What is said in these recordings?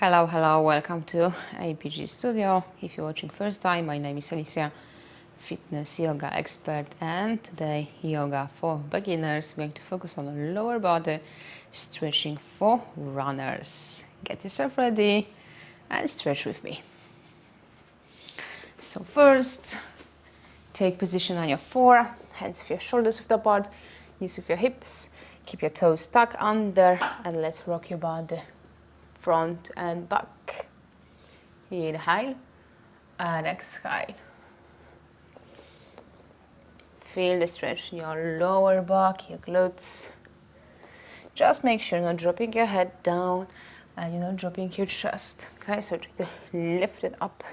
Hello, hello, welcome to APG.Studio. If you're watching first time, my name is Alicia, fitness yoga expert, and today yoga for beginners. We're going to focus on the lower body stretching for runners. Get yourself ready and stretch with me. So first, take position on your floor, hands with your shoulders width apart, knees with your hips, keep your toes tucked under, and let's rock your body front and back. Inhale and exhale. Feel the stretch in your lower back, your glutes. Just make sure you're not dropping your head down and you're not dropping your chest. Okay, so try to lift it up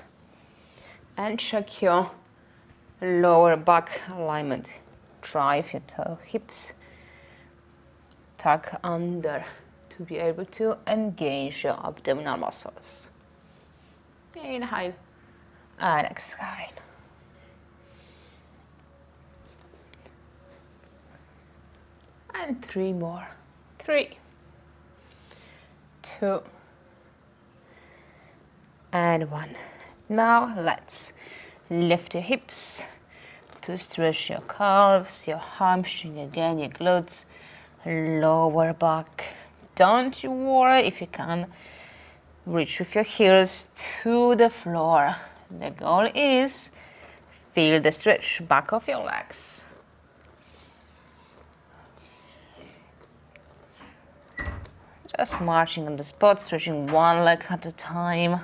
and check your lower back alignment. Drive your hips tuck under to be able to engage your abdominal muscles. Inhale and exhale. And 3 more. 3, 2, and 1. Now let's lift your hips to stretch your calves, your hamstring again, your glutes, lower back. Don't you worry if you can reach with your heels to the floor. The goal is feel the stretch back of your legs. Just marching on the spot, stretching one leg at a time.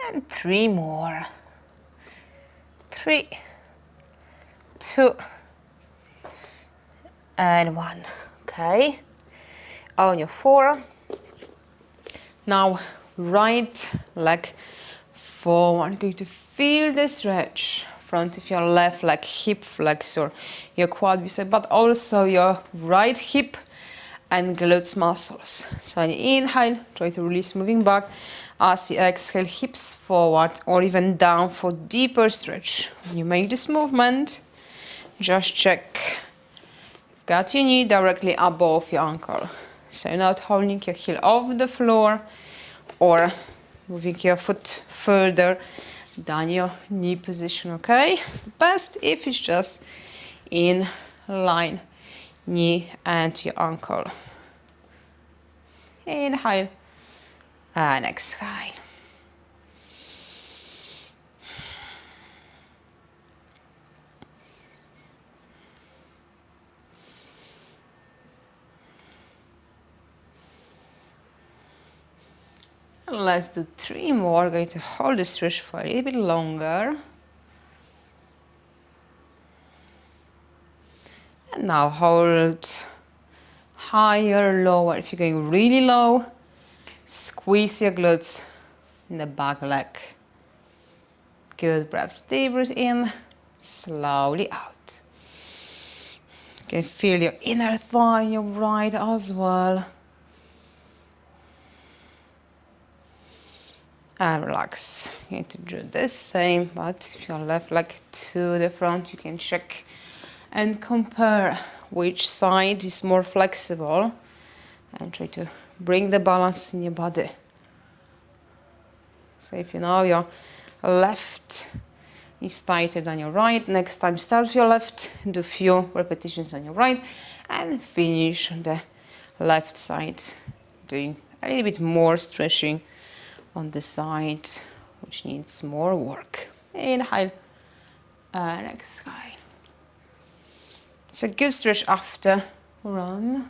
And 3 more. 3, 2, and 1. Okay, on your floor. Now right leg forward. Going to feel the stretch front of your left leg, hip flexor, your quad bicep, but also your right hip and glutes muscles. So on inhale, try to release, moving back. As you exhale, hips forward or even down for deeper stretch. When you make this movement, just check. Got your knee directly above your ankle. So you're not holding your heel off the floor or moving your foot further than your knee position, okay? Best if it's just in line, knee and your ankle. Inhale and exhale. Let's do 3 more. We're going to hold the stretch for a little bit longer. And now hold higher, lower. If you're going really low, squeeze your glutes in the back leg. Good breaths. Deep breath in, slowly out. You can feel your inner thigh, your right as well. And relax. You need to do the same, but if your left leg to the front, you can check and compare which side is more flexible and try to bring the balance in your body. So if you know your left is tighter than your right, next time start with your left, do few repetitions on your right and finish on the left side, doing a little bit more stretching on the side, which needs more work. Inhale and exhale. It's a good stretch after run.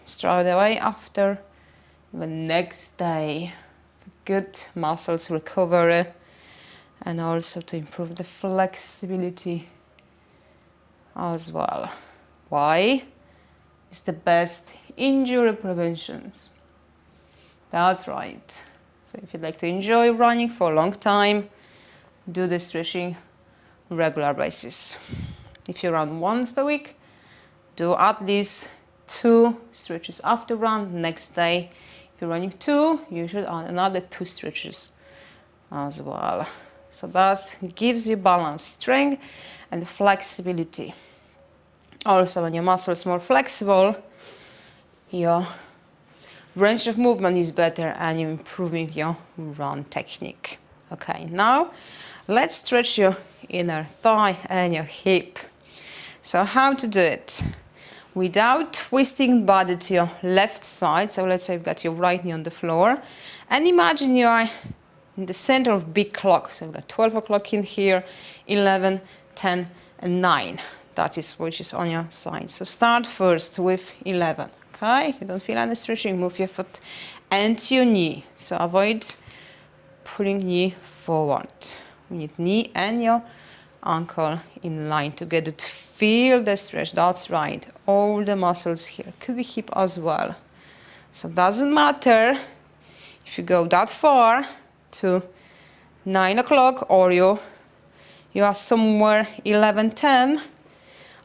Straight away after the next day. Good muscles recovery and also to improve the flexibility as well. Why? It's the best injury prevention. That's right. So if you'd like to enjoy running for a long time, do the stretching regular basis. If you run once per week, do at least 2 stretches after run. Next day, if you're running 2, you should add another 2 stretches as well. So that gives you balance, strength and flexibility. Also, when your muscle is more flexible, your range of movement is better and you're improving your run technique. Okay, now let's stretch your inner thigh and your hip. So how to do it? Without twisting body to your left side. So let's say you've got your right knee on the floor. And imagine you are in the center of big clock. So we've got 12 o'clock in here, 11, 10, and 9. That is which is on your side. So start first with 11. Okay, if you don't feel any stretching, move your foot and your knee. So avoid pulling knee forward. We need knee and your ankle in line together to feel the stretch. That's right. All the muscles here. Could be hip as well. So it doesn't matter if you go that far to 9 o'clock or you are somewhere 11, 10,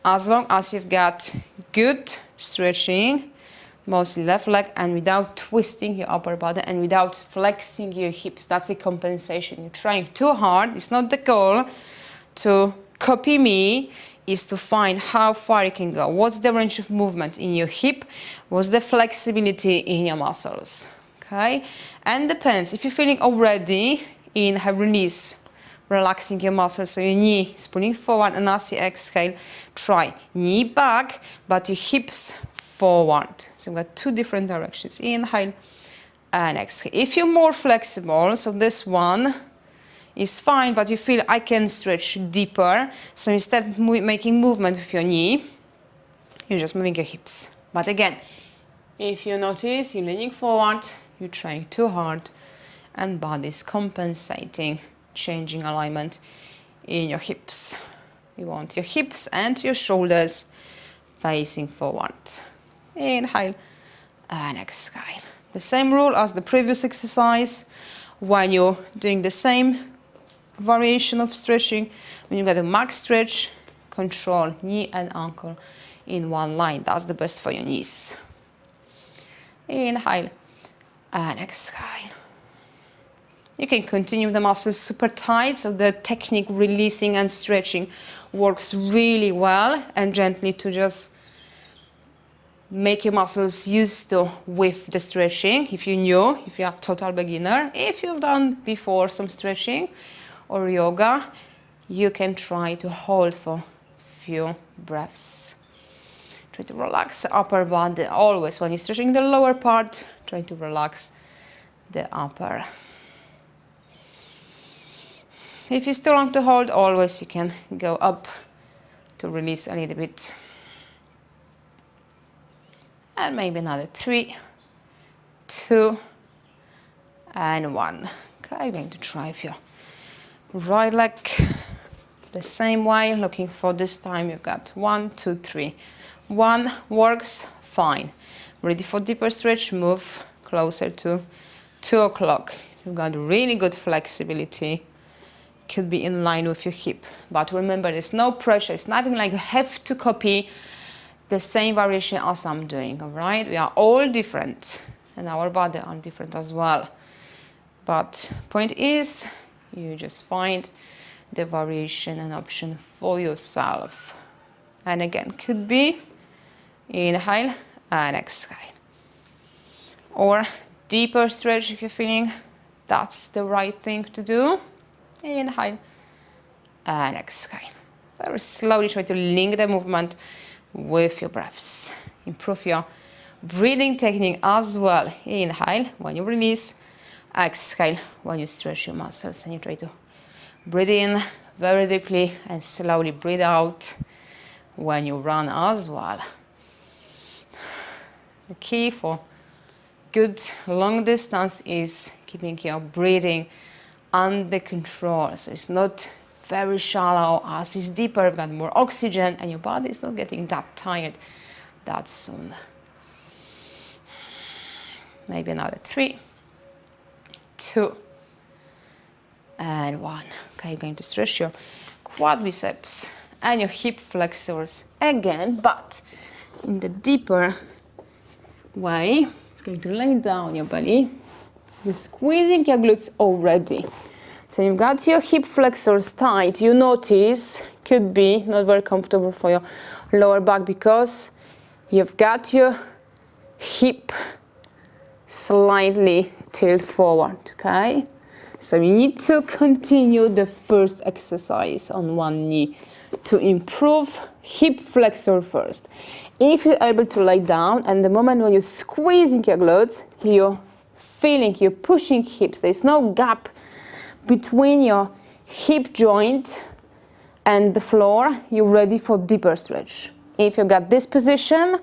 as long as you've got good stretching, mostly left leg, and without twisting your upper body and without flexing your hips. That's a compensation. You're trying too hard. It's not the goal to copy me, is to find how far you can go. What's the range of movement in your hip? What's the flexibility in your muscles? Okay? And depends. If you're feeling already in a release, relaxing your muscles, so your knee is pulling forward, and as you exhale, try knee back, but your hips forward. So we've got two different directions. Inhale and exhale. If you're more flexible, so this one is fine, but you feel I can stretch deeper, so instead of making movement with your knee, you're just moving your hips. But again, if you notice you're leaning forward, you're trying too hard, and body is compensating, changing alignment in your hips. You want your hips and your shoulders facing forward. Inhale and exhale. The same rule as the previous exercise. When you're doing the same variation of stretching, when you get a max stretch, control knee and ankle in one line. That's the best for your knees. Inhale and exhale. You can continue with the muscles super tight, so the technique releasing and stretching works really well, and gently to just make your muscles used to with the stretching. If you're new, if you're a total beginner, if you've done before some stretching or yoga, you can try to hold for a few breaths. Try to relax the upper body. Always when you're stretching the lower part, try to relax the upper. If you still want to hold, always you can go up to release a little bit. And maybe another 3, 2, and 1. Okay, I'm going to try with your right leg the same way, looking for this time you've got 1, 2, 3. 1 works fine. Ready for deeper stretch, move closer to 2 o'clock. You've got really good flexibility. Could be in line with your hip. But remember, there's no pressure. It's nothing like you have to copy the same variation as I'm doing, all right? We are all different, and our body are different as well. But point is, you just find the variation and option for yourself. And again, could be inhale and exhale. Or deeper stretch if you're feeling that's the right thing to do. Inhale and exhale. Very slowly try to link the movement with your breaths. Improve your breathing technique as well. Inhale when you release, exhale when you stretch your muscles, and you try to breathe in very deeply and slowly breathe out when you run as well. The key for good long distance is keeping your breathing under control, so it's not very shallow. As it's deeper, you've got more oxygen, and your body is not getting that tired that soon. Maybe another 3, 2, and 1. Okay, you're going to stretch your quadriceps and your hip flexors again, but in the deeper way. It's going to lay down your belly. You're squeezing your glutes already. So you've got your hip flexors tight. You notice, could be not very comfortable for your lower back because you've got your hip slightly tilt forward, okay? So you need to continue the first exercise on one knee to improve hip flexor first. If you're able to lay down, and the moment when you're squeezing your glutes, you're feeling, you're pushing hips, there's no gap between your hip joint and the floor, you're ready for deeper stretch. If you got this position,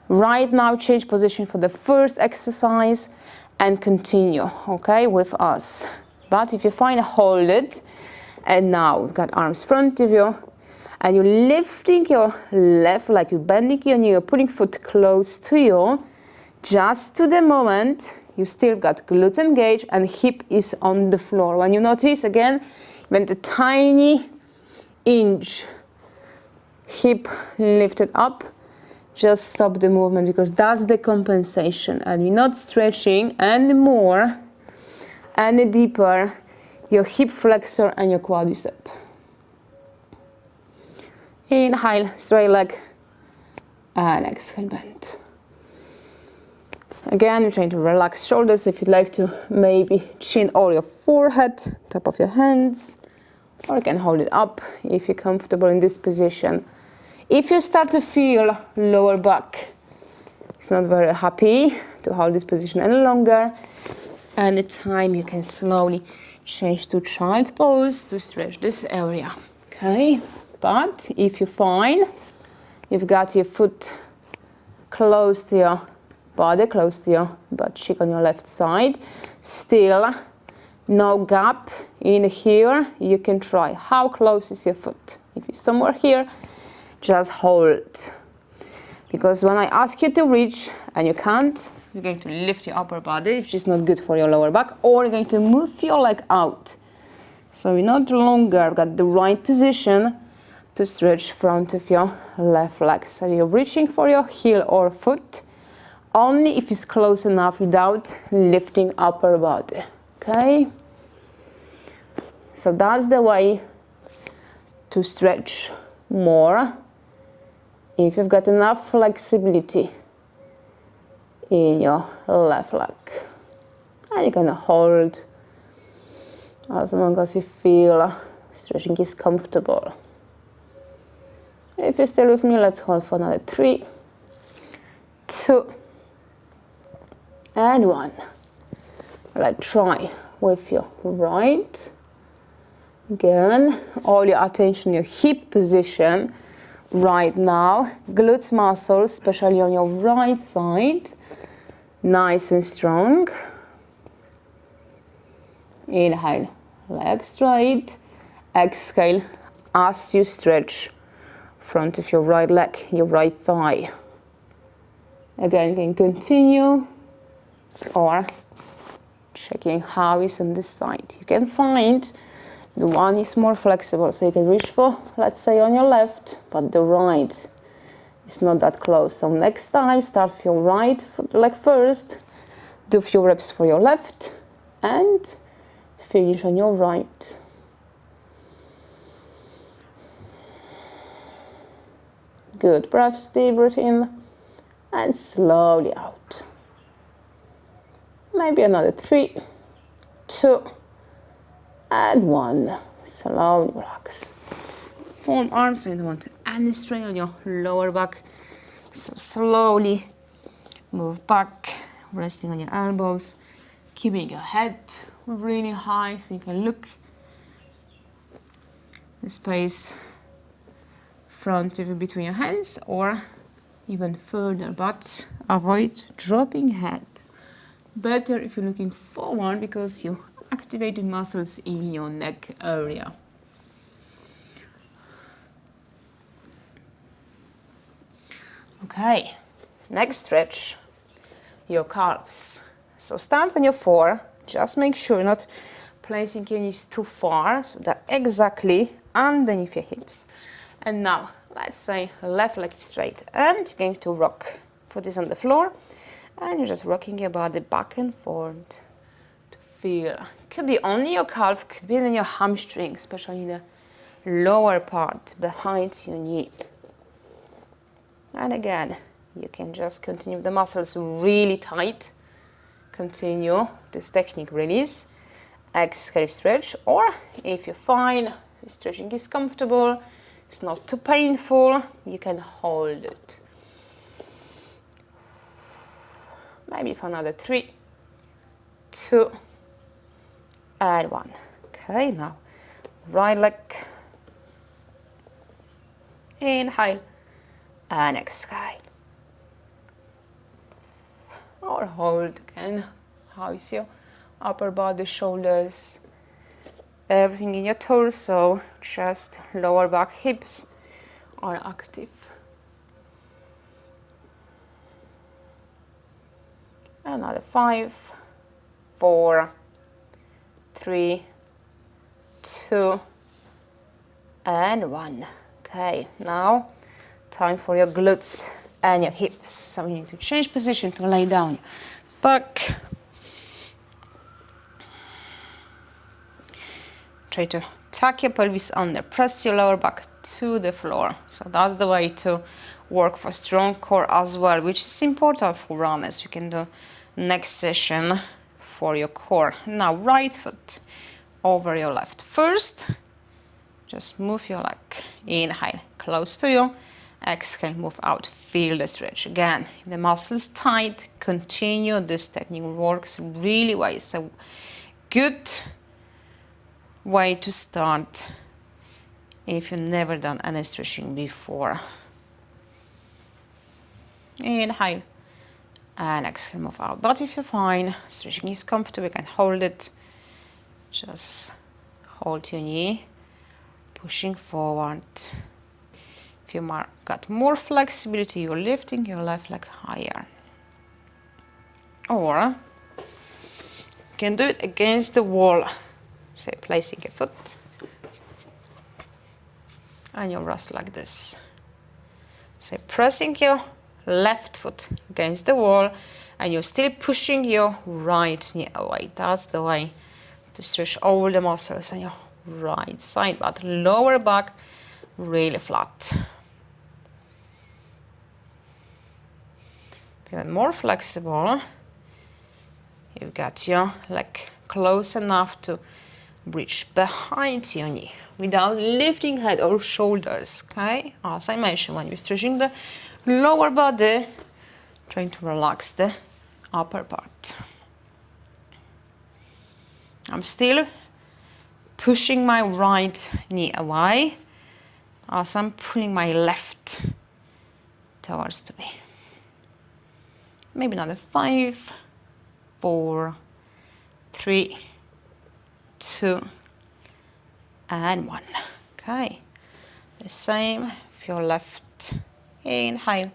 right now change position for the first exercise and continue, okay, with us. But if you find, hold it, and now we've got arms front of you, and you're lifting your left, like you're bending your knee, you're putting foot close to you, just to the moment you still got glutes engaged and hip is on the floor. When you notice, again, when the tiny inch hip lifted up, just stop the movement because that's the compensation, and you're not stretching any more, any deeper, your hip flexor and your quadricep. Inhale, straight leg, and exhale, bend. Again, you're trying to relax shoulders. If you'd like to, maybe chin over your forehead, top of your hands, or you can hold it up if you're comfortable in this position. If you start to feel lower back, it's not very happy to hold this position any longer, anytime you can slowly change to child pose to stretch this area, okay? But if you find you've got your foot close to your body, close to your butt cheek on your left side, still no gap in here, you can try. How close is your foot? If it's somewhere here, just hold, because when I ask you to reach and you can't, you're going to lift your upper body, which is not good for your lower back, or you're going to move your leg out. So you're not longer got the right position to stretch front of your left leg. So you're reaching for your heel or foot only if it's close enough without lifting upper body, okay? So that's the way to stretch more if you've got enough flexibility in your left leg. And you can hold as long as you feel stretching is comfortable. If you're still with me, let's hold for another 3, 2, and 1. Let's try with your right. Again, all your attention, your hip position right now. Glutes muscles, especially on your right side, nice and strong. Inhale, leg straight. Exhale as you stretch front of your right leg, your right thigh. Again, you can continue or checking how is on this side. You can find the one is more flexible, so you can reach for, let's say, on your left, but the right is not that close. So next time, start with your right leg first, do a few reps for your left, and finish on your right. Good, breath, deep breath in, and slowly out. Maybe another 3, 2, and 1. Slowly relax. Form arms, so you don't want any strain on your lower back. So slowly move back, resting on your elbows, keeping your head really high so you can look the space front of you between your hands or even further, but avoid dropping head. Better if you're looking forward because you activating muscles in your neck area. Okay, next stretch, your calves. So start on your 4, just make sure you're not placing your knees too far, so they're exactly underneath your hips. And now, let's say left leg straight, and you're going to rock. Foot is on the floor, and you're just rocking your body back and forth. Feel. Could be only your calf, could be in your hamstring, especially in the lower part behind your knee. And again, you can just continue the muscles really tight. Continue this technique, release, exhale, stretch, or if you find stretching is comfortable, it's not too painful, you can hold it. Maybe for another 3, 2, and 1. Okay, now right leg, inhale and exhale. Or hold again. How is your upper body, shoulders, everything in your torso, chest, lower back, hips are active. Another 5, 4, 3, 2, and 1. Okay, now time for your glutes and your hips. So you need to change position to lay down your back. Try to tuck your pelvis under, press your lower back to the floor. So that's the way to work for strong core as well, which is important for runners. You can do next session for your core. Now right foot over your left. First, just move your leg. Inhale, close to you. Exhale, move out. Feel the stretch. Again, if the muscles tight, continue. This technique works really well. It's a good way to start if you've never done any stretching before. Inhale and exhale, move out. But if you find stretching is comfortable, you can hold it. Just hold your knee, pushing forward. If you got more flexibility, you're lifting your left leg higher. Or you can do it against the wall. Say, placing a foot and you rest like this. Say, pressing your left foot against the wall and you're still pushing your right knee away. That's the way to stretch all the muscles on your right side, but lower back really flat. If you're more flexible, you've got your leg close enough to reach behind your knee without lifting head or shoulders, okay? As I mentioned, when you're stretching the lower body, trying to relax the upper part. I'm still pushing my right knee away as I'm pulling my left towards the me. Maybe another 5, 4, 3, 2, and 1. Okay, the same for your left. Inhale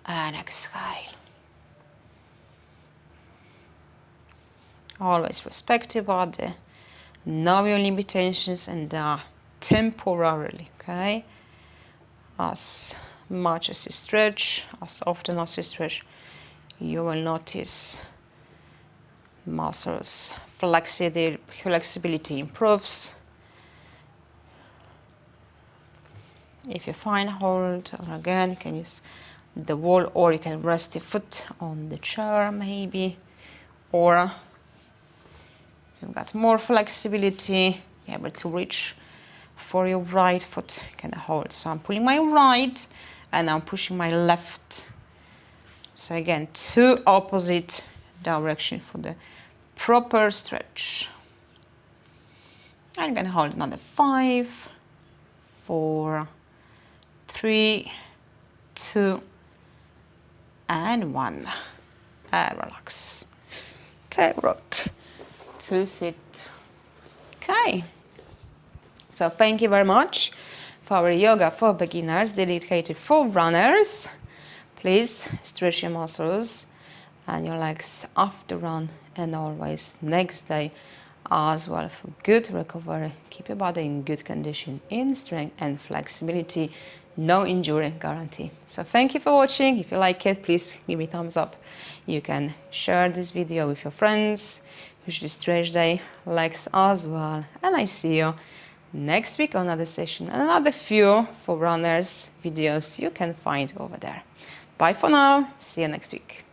and exhale. Always respect your body, know your limitations, and temporarily, okay? As much as you stretch, as often as you stretch, you will notice muscles flexibility improves. If you find hold, or again, you can use the wall, or you can rest your foot on the chair maybe, or if you've got more flexibility, you're able to reach for your right foot, you can hold. So I'm pulling my right and I'm pushing my left. So again, two opposite direction for the proper stretch. I'm going to hold another 5, 4, 3, 2, and 1. And relax. Okay, rock to sit. Okay. So thank you very much for our yoga for beginners dedicated for runners. Please stretch your muscles and your legs after run and always next day as well for good recovery. Keep your body in good condition, in strength and flexibility. No injury guarantee. So thank you for watching. If you like it, please give me a thumbs up. You can share this video with your friends. Usually stretch their legs as well. And I see you next week on another session. And another few for runners videos you can find over there. Bye for now. See you next week.